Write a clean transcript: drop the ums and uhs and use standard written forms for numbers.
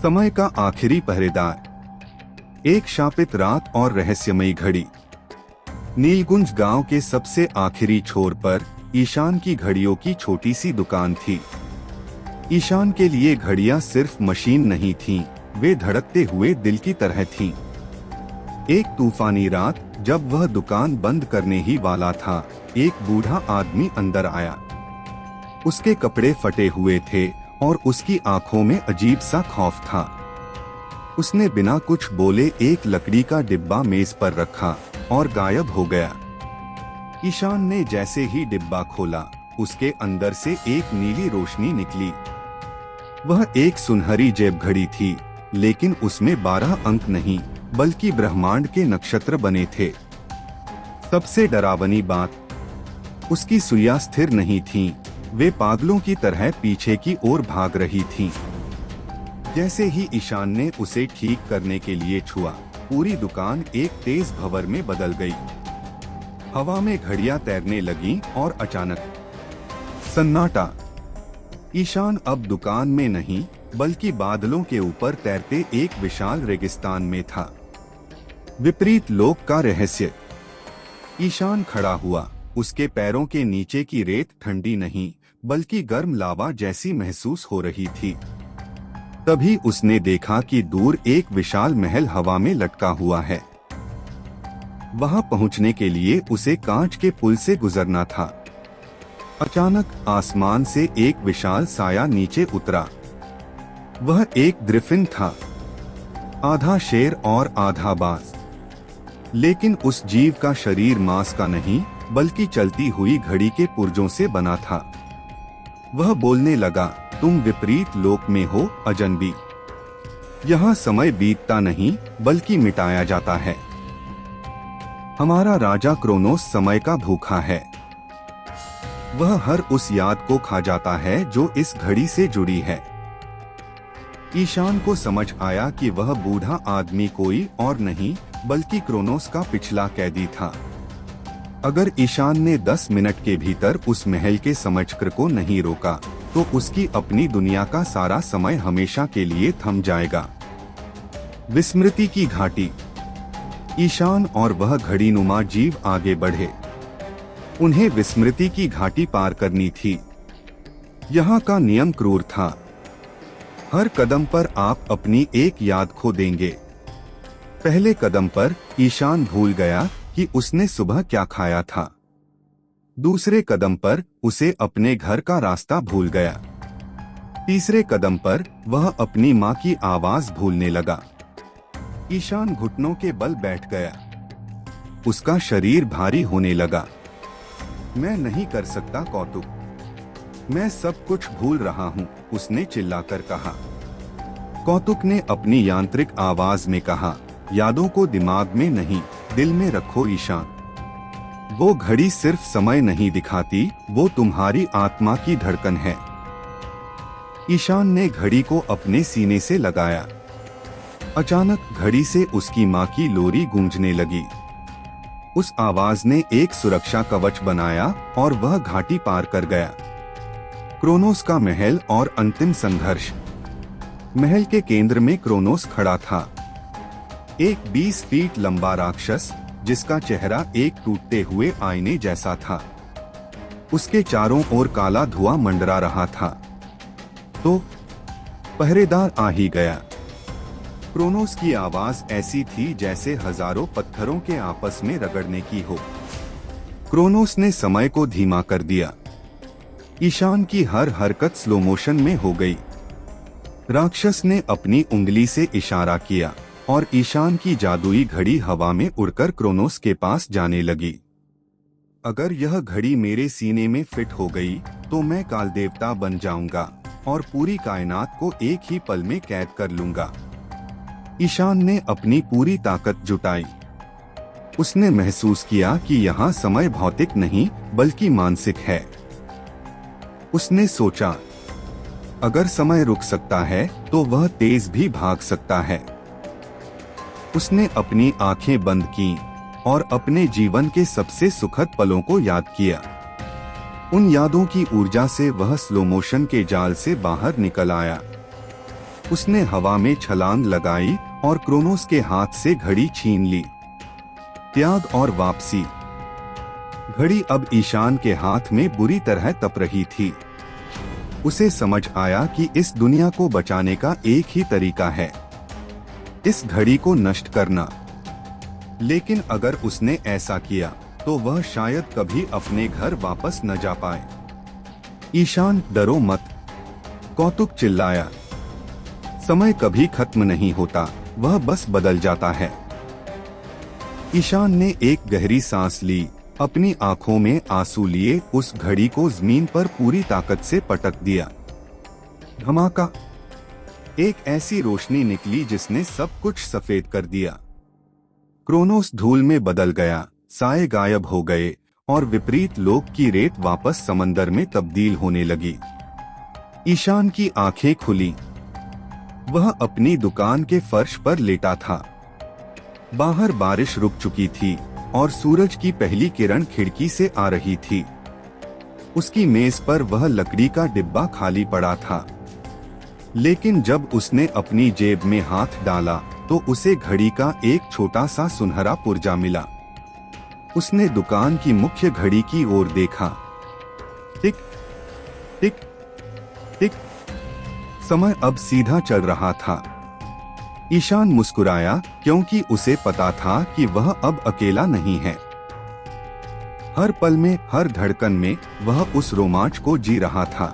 समय का आखिरी पहरेदार, एक शापित रात और रहस्यमयी घड़ी। नीलकुंज गांव के सबसे आखिरी छोर पर ईशान की घड़ियों की छोटी सी दुकान थी। ईशान के लिए घड़ियां सिर्फ मशीन नहीं थीं, वे धड़कते हुए दिल की तरह थीं। एक तूफानी रात जब वह दुकान बंद करने ही वाला था, एक बूढ़ा आदमी अंदर आया। उसके कपड़े फटे हुए थे और उसकी आंखों में अजीब सा खौफ था। उसने बिना कुछ बोले एक लकड़ी का डिब्बा मेज पर रखा और गायब हो गया। ईशान ने जैसे ही डिब्बा खोला, उसके अंदर से एक नीली रोशनी निकली। वह एक सुनहरी जेब घड़ी थी, लेकिन उसमें 12 अंक नहीं बल्कि ब्रह्मांड के नक्षत्र बने थे। सबसे डरावनी बात, उसकी सुइयां स्थिर नहीं थीं, वे पागलों की तरह पीछे की ओर भाग रही थीं। जैसे ही ईशान ने उसे ठीक करने के लिए छुआ, पूरी दुकान एक तेज भंवर में बदल गई। हवा में घड़ियां तैरने लगीं और अचानक सन्नाटा। ईशान अब दुकान में नहीं बल्कि बादलों के ऊपर तैरते एक विशाल रेगिस्तान में था। विपरीत लोक का रहस्य। ईशान खड़ा हुआ, उसके पैरों के नीचे की रेत ठंडी नहीं बल्कि गर्म लावा जैसी महसूस हो रही थी। तभी उसने देखा कि दूर एक विशाल महल हवा में लटका हुआ है। वहां पहुंचने के लिए उसे कांच के पुल से गुजरना था। अचानक आसमान से एक विशाल साया नीचे उतरा। वह एक ग्रिफिन था, आधा शेर और आधा बाज। लेकिन उस जीव का शरीर मांस का नहीं बल्कि चलती हुई घड़ी के पुर्जों से बना था। वह बोलने लगा, तुम विपरीत लोक में हो अजनबी। यहाँ समय बीतता नहीं बल्कि मिटाया जाता है। हमारा राजा क्रोनोस समय का भूखा है। वह हर उस याद को खा जाता है जो इस घड़ी से जुड़ी है। ईशान को समझ आया कि वह बूढ़ा आदमी कोई और नहीं बल्कि क्रोनोस का पिछला कैदी था। अगर ईशान ने 10 मिनट के भीतर उस महल के समचक्र को नहीं रोका, तो उसकी अपनी दुनिया का सारा समय हमेशा के लिए थम जाएगा। विस्मृति की घाटी। ईशान और वह घड़ीनुमा जीव आगे बढ़े। उन्हें विस्मृति की घाटी पार करनी थी। यहाँ का नियम क्रूर था। हर कदम पर आप अपनी एक याद खो देंगे। पहले कदम पर ईशान भूल गया कि उसने सुबह क्या खाया था। दूसरे कदम पर उसे अपने घर का रास्ता भूल गया। तीसरे कदम पर वह अपनी माँ की आवाज भूलने लगा। ईशान घुटनों के बल बैठ गया। उसका शरीर भारी होने लगा। मैं नहीं कर सकता कौतुक, मैं सब कुछ भूल रहा हूँ, उसने चिल्लाकर कहा। कौतुक ने अपनी यांत्रिक आवाज में कहा, यादों को दिमाग में नहीं दिल में रखो ईशान। वो घड़ी सिर्फ समय नहीं दिखाती, वो तुम्हारी आत्मा की धड़कन है। ईशान ने घड़ी को अपने सीने से लगाया। अचानक घड़ी से उसकी माँ की लोरी गूंजने लगी। उस आवाज ने एक सुरक्षा कवच बनाया और वह घाटी पार कर गया। क्रोनोस का महल और अंतिम संघर्ष। महल के केंद्र में क्रोनोस खड़ा था, एक 20 फीट लंबा राक्षस जिसका चेहरा एक टूटते हुए आईने जैसा था। उसके चारों ओर काला धुआं मंडरा रहा था। तो पहरेदार आ ही गया। क्रोनोस की आवाज ऐसी थी जैसे हजारों पत्थरों के आपस में रगड़ने की हो। क्रोनोस ने समय को धीमा कर दिया। ईशान की हर हरकत स्लो मोशन में हो गई। राक्षस ने अपनी उंगली से इशारा किया और ईशान की जादुई घड़ी हवा में उड़कर क्रोनोस के पास जाने लगी। अगर यह घड़ी मेरे सीने में फिट हो गई तो मैं काल देवता बन जाऊंगा और पूरी कायनात को एक ही पल में कैद कर लूंगा। ईशान ने अपनी पूरी ताकत जुटाई। उसने महसूस किया कि यहाँ समय भौतिक नहीं बल्कि मानसिक है। उसने सोचा, अगर समय रुक सकता है तो वह तेज भी भाग सकता है। उसने अपनी आंखें बंद कीं और अपने जीवन के सबसे सुखद पलों को याद किया। उन यादों की ऊर्जा से वह स्लो मोशन के जाल से बाहर निकल आया। उसने हवा में छलांग लगाई और क्रोनोस के हाथ से घड़ी छीन ली। त्याग और वापसी। घड़ी अब ईशान के हाथ में बुरी तरह तप रही थी। उसे समझ आया कि इस दुनिया को बचाने का एक ही तरीका है, इस घड़ी को नष्ट करना। लेकिन अगर उसने ऐसा किया तो वह शायद कभी अपने घर वापस न जा पाए। ईशान, डरो मत, कौतुक चिल्लाया। समय कभी खत्म नहीं होता, वह बस बदल जाता है। ईशान ने एक गहरी सांस ली, अपनी आंखों में आंसू लिए उस घड़ी को जमीन पर पूरी ताकत से पटक दिया। धमाका! एक ऐसी रोशनी निकली जिसने सब कुछ सफेद कर दिया। क्रोनोस धूल में बदल गया, साए गायब हो गए और विपरीत लोक की रेत वापस समंदर में तब्दील होने लगी। ईशान की आंखें खुली। वह अपनी दुकान के फर्श पर लेटा था। बाहर बारिश रुक चुकी थी और सूरज की पहली किरण खिड़की से आ रही थी। उसकी मेज पर वह लकड़ी का डिब्बा खाली पड़ा था, लेकिन जब उसने अपनी जेब में हाथ डाला तो उसे घड़ी का एक छोटा सा सुनहरा पुर्जा मिला। उसने दुकान की मुख्य घड़ी की ओर देखा। टिक टिक टिक। समय अब सीधा चल रहा था। ईशान मुस्कुराया क्योंकि उसे पता था कि वह अब अकेला नहीं है। हर पल में, हर धड़कन में वह उस रोमांच को जी रहा था।